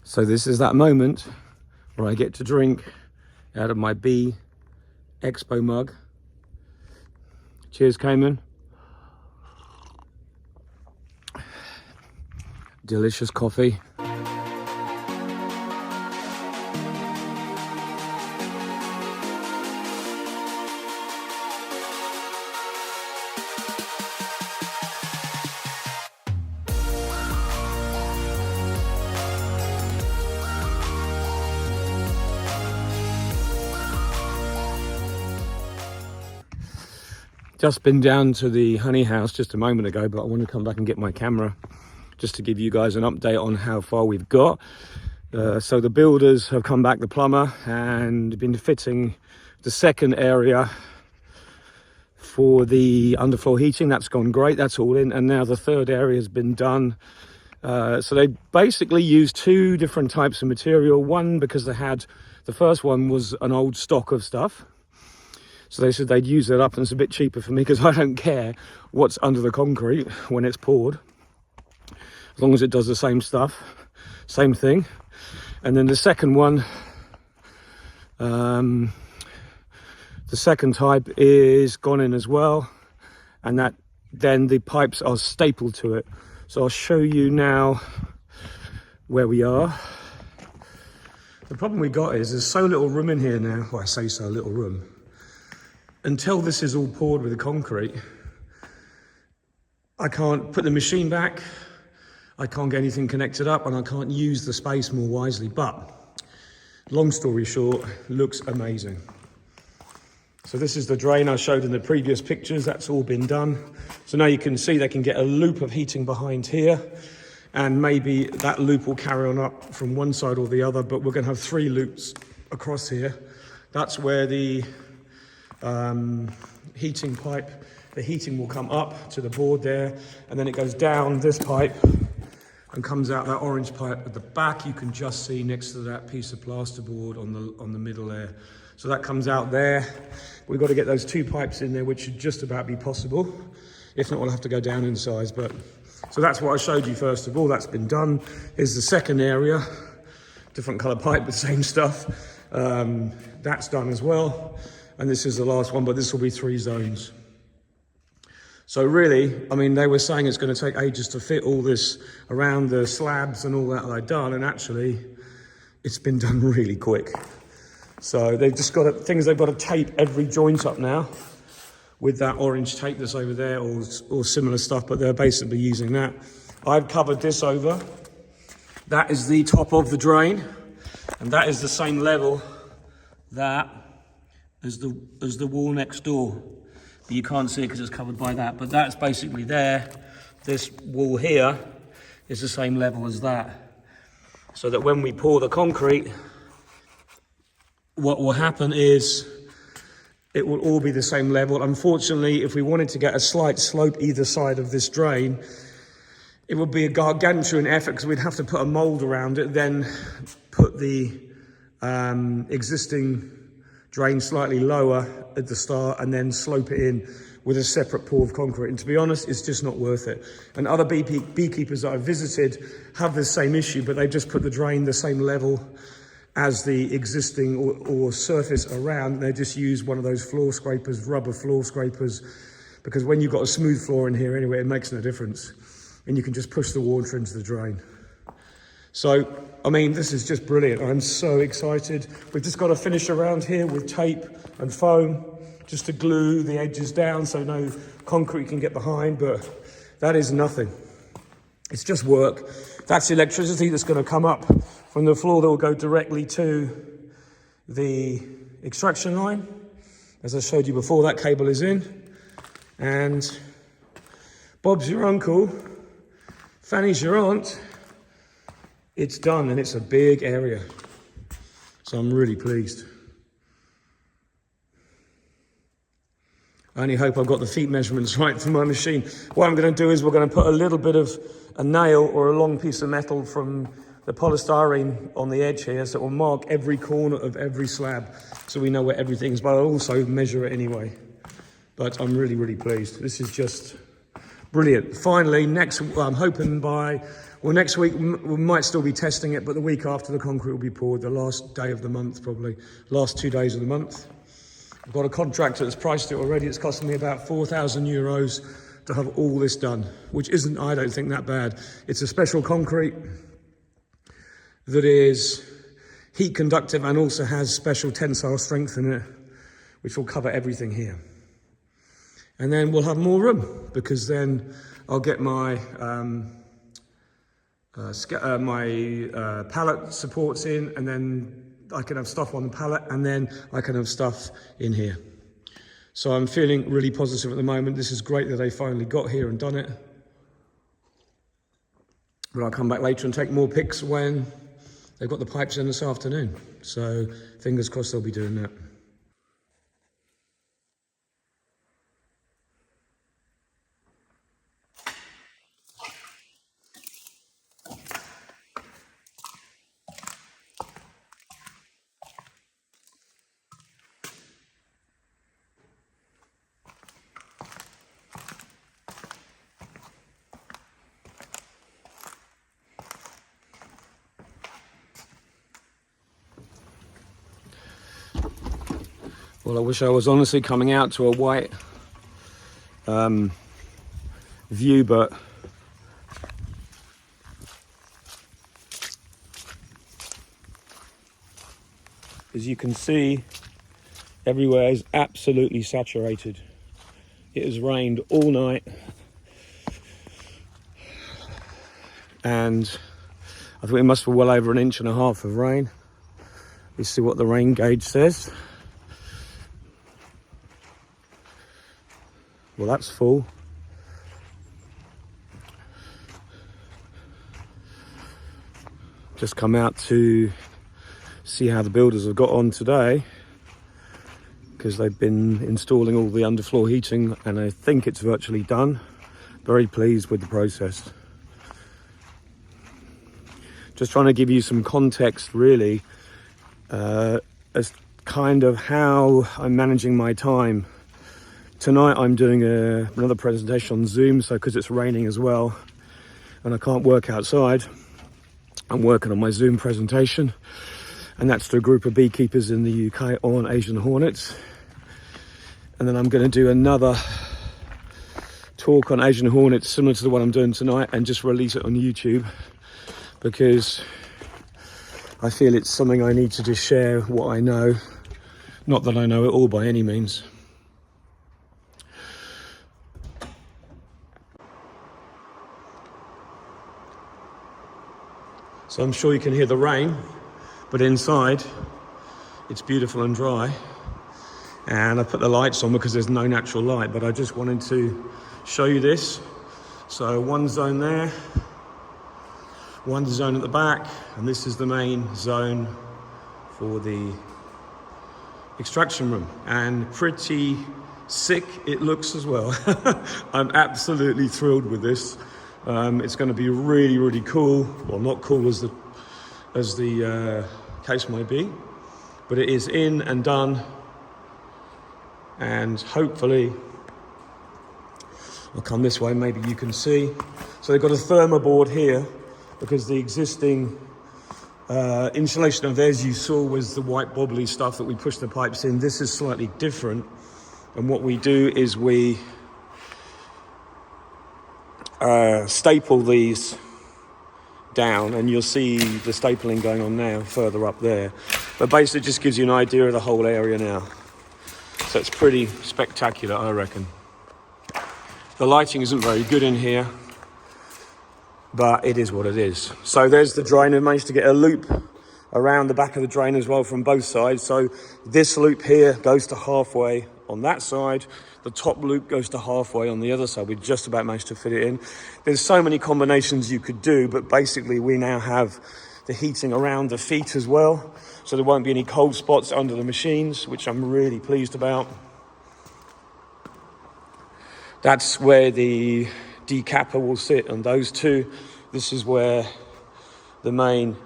So this is that moment where I get to drink out of my B Expo mug. Cheers, Cayman. Delicious coffee. Just been down to the honey house just a moment ago, but I want to come back and get my camera just to give you guys an update on how far we've got. So the builders have come back, the plumber, and been fitting the second area for the underfloor heating. That's gone great, that's all in, and now the third area has been done. So they basically used two different types of material. One, because they had, the first one was an old stock of stuff. So they said they'd use it up, and it's a bit cheaper for me because I don't care what's under the concrete when it's poured, as long as it does the same stuff, same thing. And then the second one, the second type is gone in as well, and that then the pipes are stapled to it. So I'll show you now where we are. The problem we got is there's so little room in here now. Well, I say so little room. Until this is all poured with the concrete, I can't put the machine back, I can't get anything connected up, and I can't use the space more wisely. But long story short, looks amazing. So this is the drain I showed in the previous pictures. That's all been done. So now you can see they can get a loop of heating behind here, and maybe that loop will carry on up from one side or the other, but we're going to have 3 loops across here. That's where the heating pipe, the heating will come up to the board there, and then it goes down this pipe and comes out that orange pipe at the back. You can just see next to that piece of plasterboard on the middle there. So that comes out there. We've got to get those 2 pipes in there, which should just about be possible. If not, we'll have to go down in size. But so that's what I showed you first of all. That's been done. Here's the second area, different color pipe, but same stuff. That's done as well. And this is the last one, but this will be 3 zones. So really, I mean, they were saying it's going to take ages to fit all this around the slabs and all that they've done, and actually it's been done really quick. So they've just got they've got to tape every joint up now with that orange tape that's over there, or similar stuff, but they're basically using that. I've covered this over. That is the top of the drain, and that is the same level that as the wall next door, but you can't see it because it's covered by that, but that's basically there. This wall here is the same level as that, so that when we pour the concrete, what will happen is it will all be the same level. Unfortunately, if we wanted to get a slight slope either side of this drain, it would be a gargantuan effort, because we'd have to put a mold around it, then put the existing drain slightly lower at the start, and then slope it in with a separate pour of concrete. And to be honest, it's just not worth it. And other beekeepers that I've visited have the same issue, but they just put the drain the same level as the existing or surface around. They just use one of those floor scrapers, rubber floor scrapers, because when you've got a smooth floor in here anyway, it makes no difference. And you can just push the water into the drain. So, I mean, this is just brilliant. I'm so excited. We've just got to finish around here with tape and foam just to glue the edges down so no concrete can get behind, but that is nothing. It's just work. That's electricity that's going to come up from the floor that will go directly to the extraction line. As I showed you before, that cable is in. And Bob's your uncle, Fanny's your aunt. It's done, and it's a big area. So I'm really pleased. I only hope I've got the feet measurements right for my machine. What I'm going to do is we're going to put a little bit of a nail or a long piece of metal from the polystyrene on the edge here, so it will mark every corner of every slab so we know where everything is, but I'll also measure it anyway. But I'm really, really pleased. This is just brilliant. Finally, next, I'm hoping by Well, next week we might still be testing it, but the week after the concrete will be poured, the last day of the month probably, last 2 days of the month. I've got a contractor that's priced it already. It's costing me about €4,000 to have all this done, which isn't, I don't think, that bad. It's a special concrete that is heat conductive and also has special tensile strength in it, which will cover everything here. And then we'll have more room, because then I'll get my pallet supports in, and then I can have stuff on the pallet, and then I can have stuff in here. So I'm feeling really positive at the moment. This is great that they finally got here and done it. But I'll come back later and take more pics when they've got the pipes in this afternoon. So fingers crossed they'll be doing that. Well, I wish I was honestly coming out to a white view, but as you can see, everywhere is absolutely saturated. It has rained all night, and I think it must be well over 1.5 inches of rain. Let's see what the rain gauge says. Well, that's full. Just come out to see how the builders have got on today, because they've been installing all the underfloor heating, and I think it's virtually done. Very pleased with the process. Just trying to give you some context, really, as kind of how I'm managing my time. Tonight I'm doing another presentation on Zoom, so because it's raining as well and I can't work outside, I'm working on my Zoom presentation, and that's to a group of beekeepers in the UK on Asian hornets. And then I'm going to do another talk on Asian hornets similar to the one I'm doing tonight, and just release it on YouTube, because I feel it's something I need to just share what I know. Not that I know it all by any means. So I'm sure you can hear the rain, but inside it's beautiful and dry. And I put the lights on because there's no natural light, but I just wanted to show you this. So one zone there, one zone at the back, and this is the main zone for the extraction room. And pretty sick it looks as well. I'm absolutely thrilled with this. It's going to be really, really cool. Well, not cool as the case might be, but it is in and done, and hopefully I'll come this way, maybe you can see. So they've got a thermoboard here, because the existing insulation of theirs you saw was the white bobbly stuff that we push the pipes in. This is slightly different, and what we do is we staple these down, and you'll see the stapling going on now further up there, but basically it just gives you an idea of the whole area now. So it's pretty spectacular, I reckon. The lighting isn't very good in here, but it is what it is. So there's the drain. I managed to get a loop around the back of the drain as well from both sides. So this loop here goes to halfway on that side. The top loop goes to halfway on the other side. We just about managed to fit it in. There's so many combinations you could do, but basically we now have the heating around the feet as well. So there won't be any cold spots under the machines, which I'm really pleased about. That's where the decapper will sit, and those two, this is where the main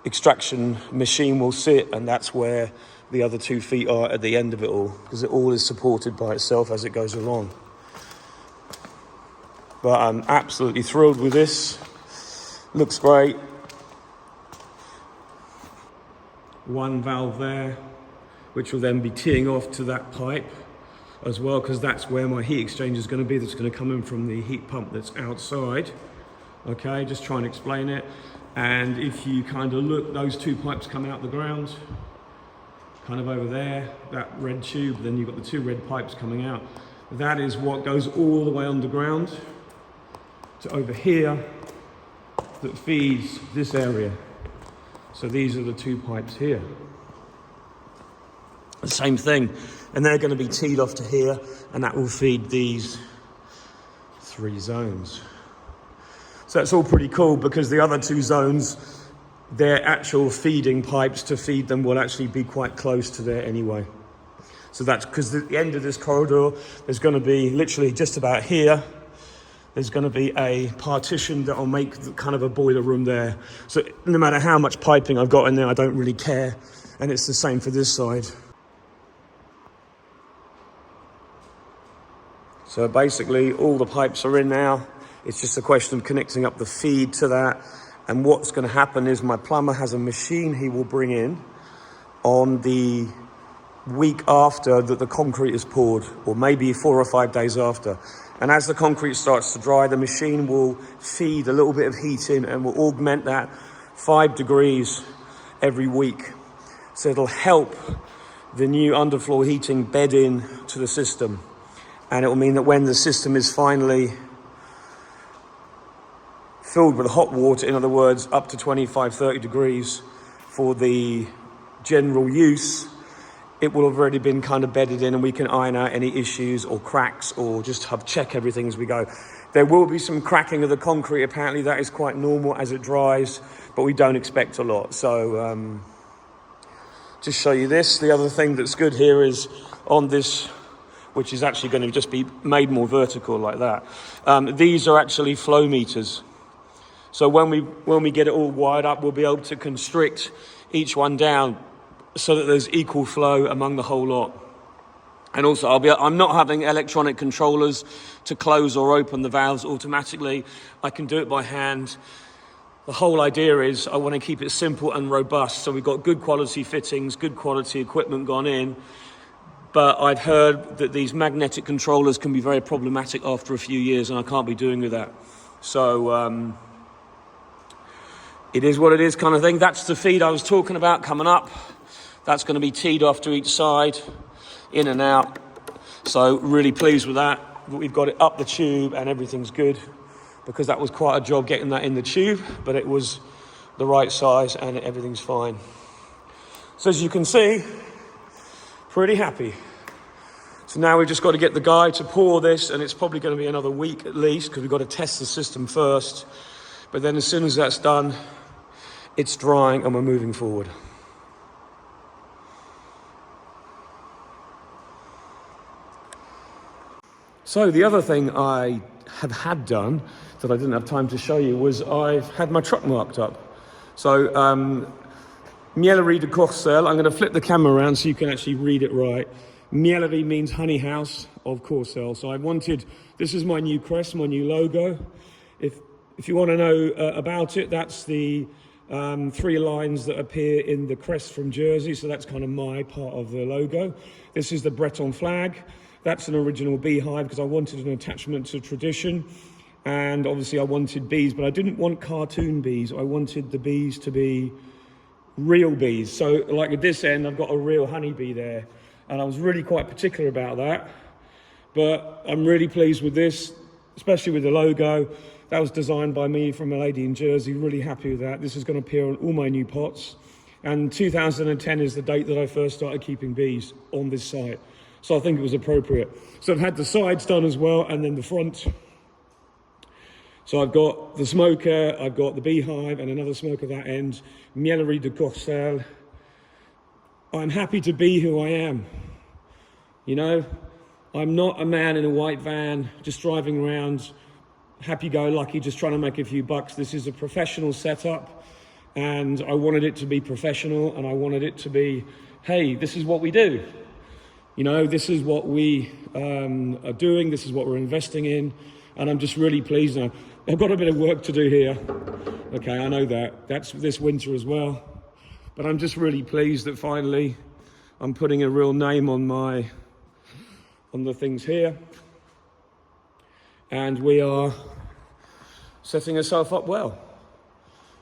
extraction machine will sit, and that's where the other 2 feet are at the end of it all, because it all is supported by itself as it goes along. But I'm absolutely thrilled with this. Looks great. One valve there, which will then be teeing off to that pipe as well, because that's where my heat exchanger is going to be. That's going to come in from the heat pump that's outside. Okay, just trying to explain it. And if you kind of look, those two pipes come out the ground, kind of over there, that red tube, then you've got the two red pipes coming out. That is what goes all the way underground to over here that feeds this area. So these are the two pipes here. The same thing. And they're going to be teed off to here, and that will feed these 3 zones. So that's all pretty cool, because the other 2 zones, their actual feeding pipes to feed them will actually be quite close to there anyway. So that's because at the end of this corridor, there's going to be literally just about here, there's going to be a partition that will make kind of a boiler room there. So no matter how much piping I've got in there, I don't really care. And it's the same for this side. So basically all the pipes are in now. It's just a question of connecting up the feed to that. And what's going to happen is my plumber has a machine he will bring in on the week after that the concrete is poured, or maybe 4 or 5 days after. And as the concrete starts to dry, the machine will feed a little bit of heat in and will augment that 5 degrees every week. So it'll help the new underfloor heating bed in to the system. And it will mean that when the system is finally filled with hot water, in other words, up to 25, 30 degrees for the general use, it will have already been kind of bedded in, and we can iron out any issues or cracks, or just check everything as we go. There will be some cracking of the concrete. Apparently that is quite normal as it dries, but we don't expect a lot. So just show you this. The other thing that's good here is on this, which is actually going to just be made more vertical like that. These are actually flow meters. So when we get it all wired up, we'll be able to constrict each one down so that there's equal flow among the whole lot. And also I'm not having electronic controllers to close or open the valves automatically. I can do it by hand. The whole idea is I want to keep it simple and robust. So we've got good quality fittings, good quality equipment gone in. But I've heard that these magnetic controllers can be very problematic after a few years, and I can't be doing with that. So it is what it is kind of thing. That's the feed I was talking about coming up. That's going to be teed off to each side, in and out. So really pleased with that. We've got it up the tube and everything's good, because that was quite a job getting that in the tube, but it was the right size and everything's fine. So as you can see, pretty happy. So now we've just got to get the guy to pour this, and it's probably going to be another week at least, because we've got to test the system first. But then as soon as that's done, it's drying and we're moving forward. So the other thing I have had done that I didn't have time to show you was I've had my truck marked up. So Miellerie de Corcelles, I'm going to flip the camera around so you can actually read it right. Miellerie means honey house of Corcelles. So I wanted, this is my new crest, my new logo. If you want to know about it, that's the 3 lines that appear in the crest from Jersey. So that's kind of my part of the logo. This is the Breton flag. That's an original beehive because I wanted an attachment to tradition. And obviously I wanted bees, but I didn't want cartoon bees. I wanted the bees to be real bees. So like at this end, I've got a real honeybee there. And I was really quite particular about that. But I'm really pleased with this, especially with the logo. That was designed by me from a lady in Jersey, really happy with that. This is going to appear on all my new pots. And 2010 is the date that I first started keeping bees on this site. So I think it was appropriate. So I've had the sides done as well, and then the front. So I've got the smoker, I've got the beehive, and another smoker at that end. Miellerie de Corcelles. I'm happy to be who I am. You know, I'm not a man in a white van just driving around happy-go-lucky, just trying to make a few bucks. This is a professional setup, and I wanted it to be professional, and I wanted it to be, hey, this is what we do. You know, this is what we are doing, this is what we're investing in, and I'm just really pleased now. I've got a bit of work to do here. Okay, I know that. That's this winter as well. But I'm just really pleased that finally I'm putting a real name on the things here. And we are setting ourselves up well.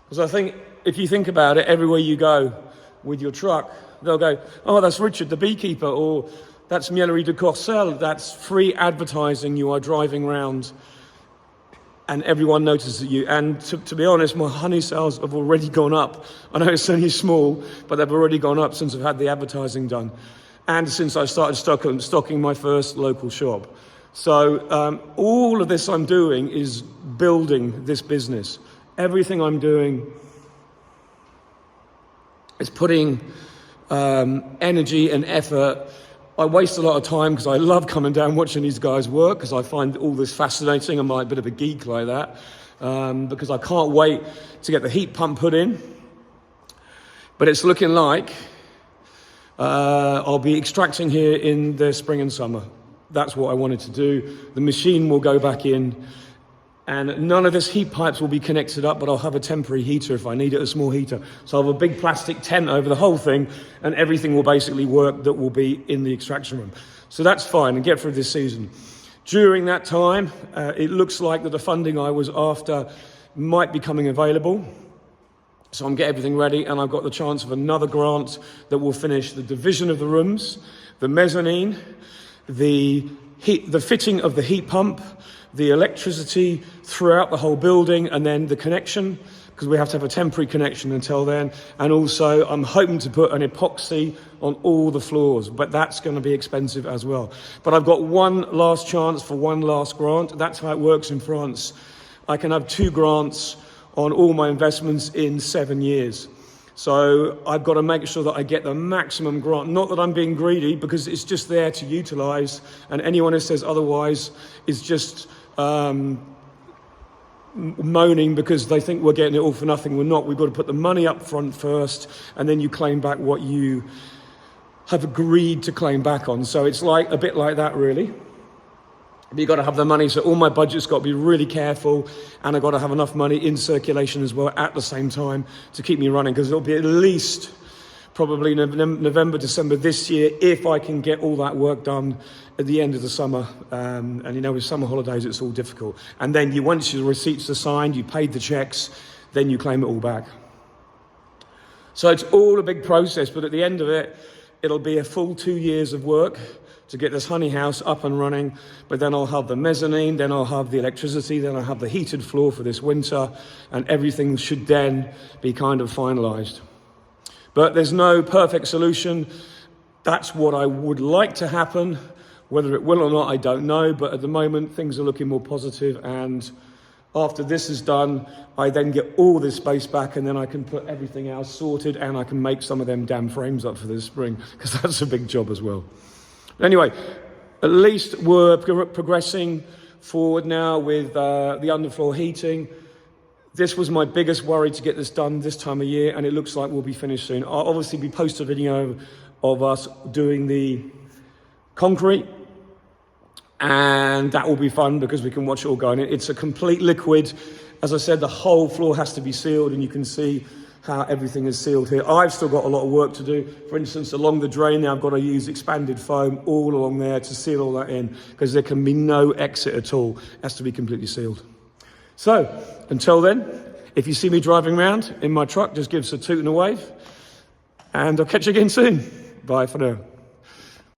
Because I think, if you think about it, everywhere you go with your truck, they'll go, oh, that's Richard, the beekeeper, or that's Miellerie de Corcelles, that's free advertising. You are driving around and everyone notices you. And to be honest, my honey sales have already gone up. I know it's only small, but they've already gone up since I've had the advertising done. And since I started stocking my first local shop. So all of this I'm doing is building this business. Everything I'm doing is putting energy and effort. I waste a lot of time because I love coming down watching these guys work, because I find all this fascinating. I'm like a bit of a geek like that, because I can't wait to get the heat pump put in. But it's looking like I'll be extracting here in the spring and summer. That's what I wanted to do. The machine will go back in, and none of this heat pipes will be connected up, but I'll have a temporary heater if I need it, a small heater. So I'll have a big plastic tent over the whole thing, and everything will basically work that will be in the extraction room. So that's fine, and get through this season. During that time, it looks like that the funding I was after might be coming available. So I'm getting everything ready, and I've got the chance of another grant that will finish the division of the rooms, the mezzanine, the fitting of the heat pump, the electricity throughout the whole building, and then the connection, because we have to have a temporary connection until then. And also I'm hoping to put an epoxy on all the floors, but that's going to be expensive as well. But I've got one last chance for one last grant. That's how it works in France. I can have 2 grants on all my investments in 7 years. So I've got to make sure that I get the maximum grant. Not that I'm being greedy, because it's just there to utilize, and anyone who says otherwise is just moaning because they think we're getting it all for nothing. We're not. We've got to put the money up front first, and then you claim back what you have agreed to claim back on. So it's like a bit like that, really. But you've got to have the money, so all my budget's got to be really careful, and I've got to have enough money in circulation as well at the same time to keep me running, because it'll be at least probably November, December this year, if I can get all that work done at the end of the summer. And you know, with summer holidays, it's all difficult. And then once your receipts are signed, you paid the checks, then you claim it all back. So it's all a big process, but at the end of it, it'll be a full 2 years of work to get this honey house up and running. But then I'll have the mezzanine, then I'll have the electricity, then I'll have the heated floor for this winter, and everything should then be kind of finalized. But there's no perfect solution. That's what I would like to happen. Whether it will or not, I don't know, but at the moment things are looking more positive, and after this is done, I then get all this space back, and then I can put everything else sorted, and I can make some of them damn frames up for this spring, because that's a big job as well. Anyway, at least we're progressing forward now with the underfloor heating. This was my biggest worry, to get this done this time of year, and it looks like we'll be finished soon. I'll obviously be posting a video of us doing the concrete, and that will be fun because we can watch it all going in. It's a complete liquid. As I said, the whole floor has to be sealed, and you can see how everything is sealed here. I've still got a lot of work to do. For instance, along the drain now, I've got to use expanded foam all along there to seal all that in, because there can be no exit at all. It has to be completely sealed. So, until then, if you see me driving around in my truck, just give us a toot and a wave, and I'll catch you again soon. Bye for now.